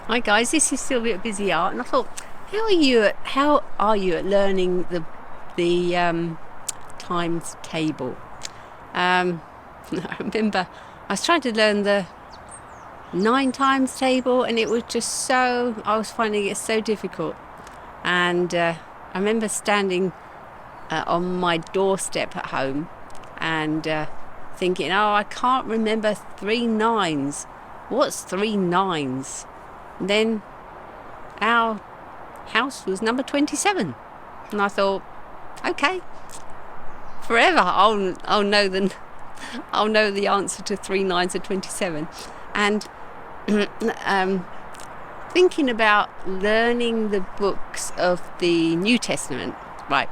Hi guys, this is Sylvi at Busy Art, and I thought, how are you at learning the times table? I remember I was trying to learn the 9 times table, and it was just I was finding it so difficult. And I remember standing on my doorstep at home and thinking, oh, I can't remember 3 9s. What's 3 9s? And then our house was number 27, and I thought, okay, forever I'll know I'll know the answer to 3 9s and 27. And thinking about learning the books of the New Testament, right?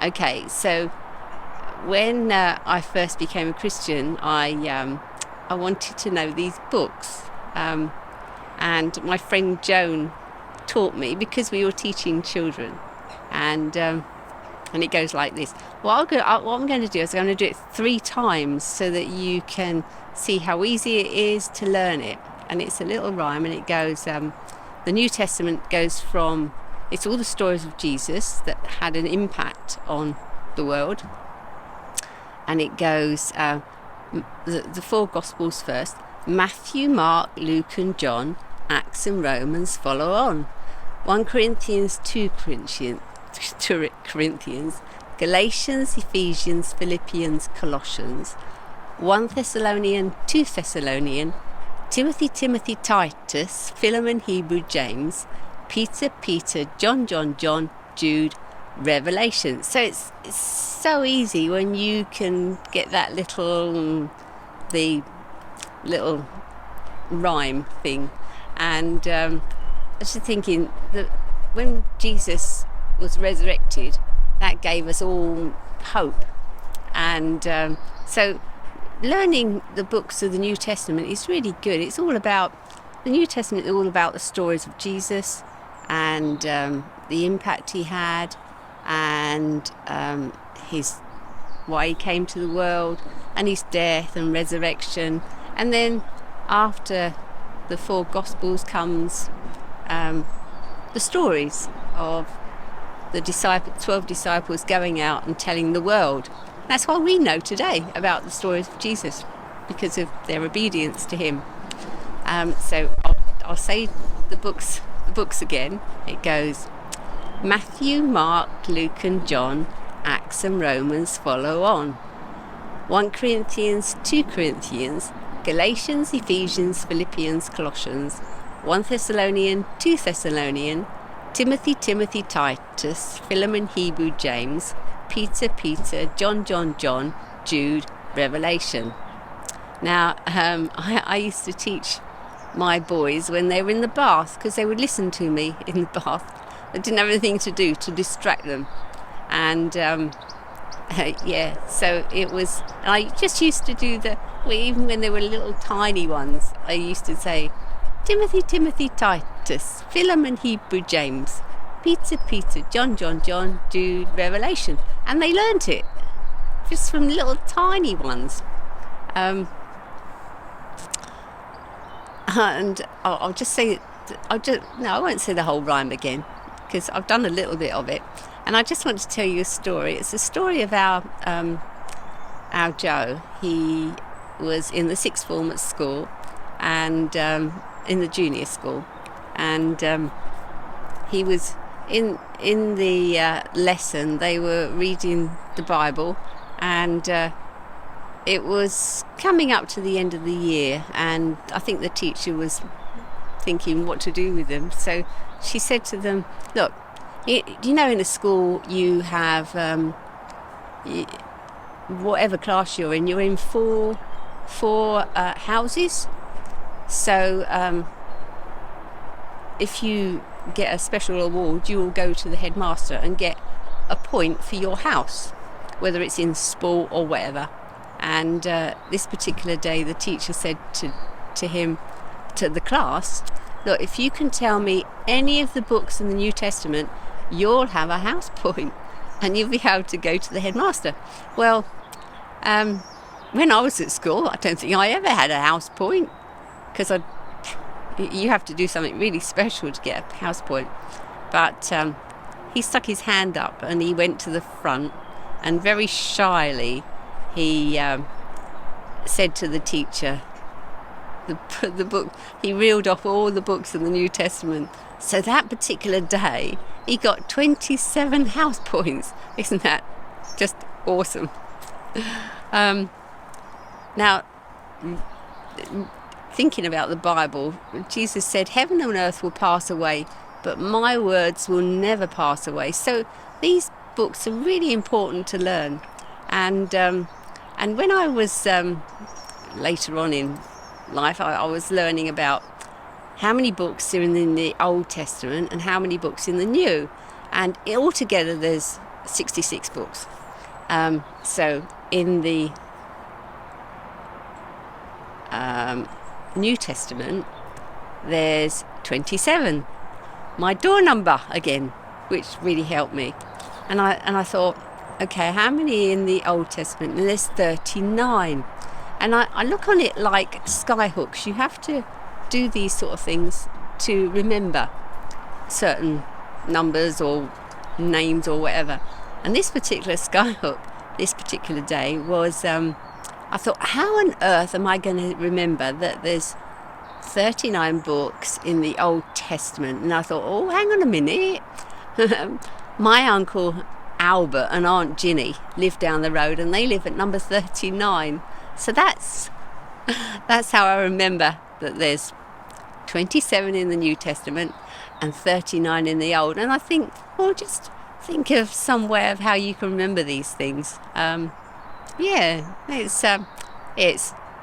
Okay, so when I first became a Christian, I wanted to know these books. And my friend Joan taught me, because we were teaching children, and it goes like this. What I'm going to do is I'm going to do it 3 times so that you can see how easy it is to learn it. And it's a little rhyme, and it goes, the New Testament goes from, it's all the stories of Jesus that had an impact on the world. And it goes, the 4 Gospels first: Matthew, Mark, Luke and John. Acts and Romans follow on. 1 Corinthians, 2 Corinthians, Galatians, Ephesians, Philippians, Colossians, 1 Thessalonian, 2 Thessalonian, Timothy, Titus, Philemon, Hebrew, James, Peter, John, Jude, Revelation. So it's so easy when you can get that the little rhyme thing. And I was just thinking that when Jesus was resurrected, that gave us all hope. And so learning the books of the New Testament is really good. It's all about, the New Testament is all about the stories of Jesus and the impact he had, and why he came to the world, and his death and resurrection. And then after the 4 Gospels comes the stories of the 12 disciples going out and telling the world. That's why we know today about the stories of Jesus, because of their obedience to him. So I'll say the books again. It goes: Matthew, Mark, Luke and John. Acts and Romans follow on. 1 Corinthians, 2 Corinthians, Galatians, Ephesians, Philippians, Colossians, 1 Thessalonian, 2 Thessalonian, Timothy, Titus, Philemon, Hebrew, James, Peter, John, Jude, Revelation. Now, I used to teach my boys when they were in the bath, because they would listen to me in the bath. I didn't have anything to do to distract them. And so it was, I just used to do even when they were little tiny ones, I used to say, Timothy, Titus, Philemon, Hebrew, James, Peter, John, Jude, Revelation. And they learnt it just from little tiny ones. And I'll just say, I won't say the whole rhyme again, because I've done a little bit of it. And I just want to tell you a story. It's a story of our Joe. He was in the 6th form at school, and in the junior school, and he was in the lesson. They were reading the Bible, and it was coming up to the end of the year, and I think the teacher was thinking what to do with them. So she said to them, look, you know, in a school you have whatever class you're in four houses. So if you get a special award, you will go to the headmaster and get a point for your house, whether it's in sport or whatever. And this particular day, the teacher said to the class, look, if you can tell me any of the books in the New Testament, you'll have a house point, and you'll be able to go to the headmaster. Well, when I was at school, I don't think I ever had a house point, because you have to do something really special to get a house point. But he stuck his hand up and he went to the front, and very shyly he said to the teacher, the book, he reeled off all the books in the New Testament. So that particular day he got 27 house points. Isn't that just awesome? Now, thinking about the Bible, Jesus said, "Heaven and earth will pass away, but my words will never pass away." So these books are really important to learn. And when I was later on in life, I was learning about how many books are in the Old Testament and how many books in the New. And altogether there's 66 books. So in the New Testament there's 27. My door number again, which really helped me. And I thought, okay, how many in the Old Testament? And there's 39. And I look on it like skyhooks. You have to do these sort of things to remember certain numbers or names or whatever. And this particular skyhook, this particular day, was I thought, how on earth am I going to remember that there's 39 books in the Old Testament? And I thought, oh, hang on a minute. My uncle Albert and Aunt Ginny live down the road, and they live at number 39. So that's how I remember that there's 27 in the New Testament and 39 in the Old. And I think, well, just think of some way of how you can remember these things.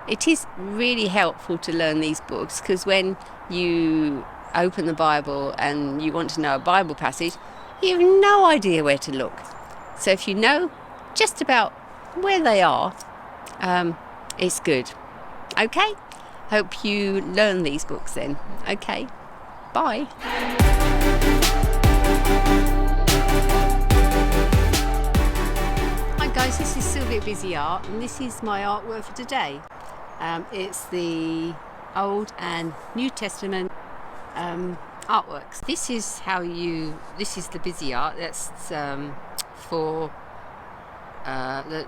It is really helpful to learn these books, because when you open the Bible and you want to know a Bible passage, you have no idea where to look. So if you know just about where they are, it's good. Okay? Hope you learn these books then. Okay? Bye. Hi guys, this is Sylvi at Busy Art, and this is my artwork for today. It's the Old and New Testament artworks. This is the Busy Art. That's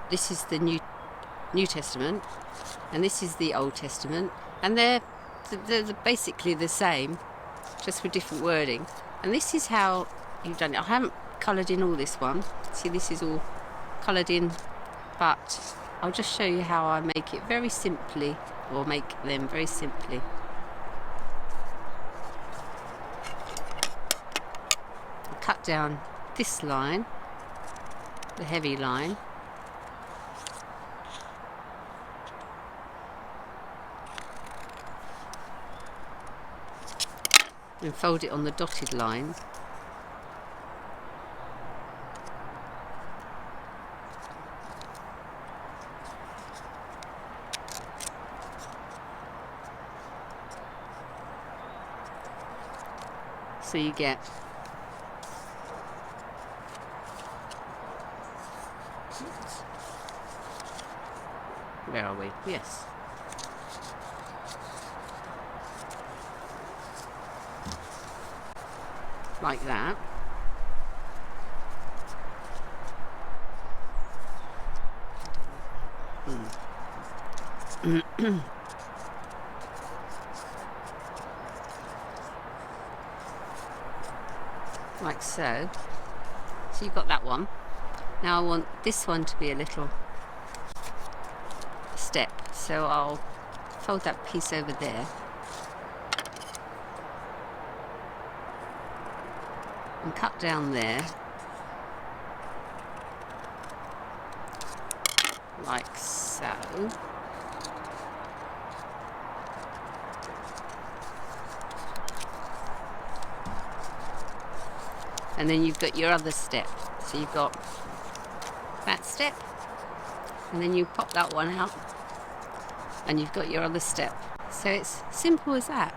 this is the New Testament, and this is the Old Testament, and they're basically the same, just with different wording. And this is how you've done it. I haven't coloured in all this one. See, this is all coloured in, but I'll just show you how I make it very simply, or make them very simply. I cut down this line, the heavy line, and fold it on the dotted line. So you get where are we? Yes. Like that. Like so. So you've got that one. Now I want this one to be a little step, so I'll fold that piece over there and cut down there like so. And then you've got your other step. So you've got that step, and then you pop that one out, and you've got your other step. So it's simple as that.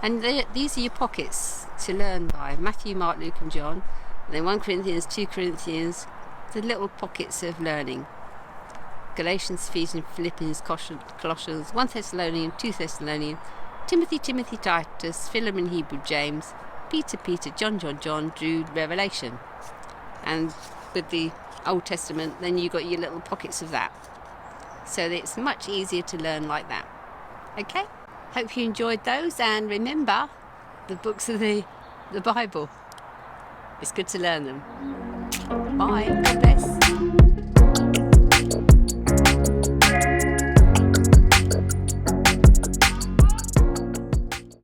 And these are your pockets to learn by: Matthew, Mark, Luke and John. And then 1 Corinthians, 2 Corinthians, the little pockets of learning. Galatians, Ephesians, Philippians, Colossians, 1 Thessalonians, 2 Thessalonians, Timothy, Timothy, Titus, Philemon, Hebrew, James, Peter, Peter, John, John, John, Jude, Revelation. And with the Old Testament, then you got your little pockets of that. So it's much easier to learn like that. Okay? Hope you enjoyed those, and remember the books of the Bible. It's good to learn them. Bye. God bless.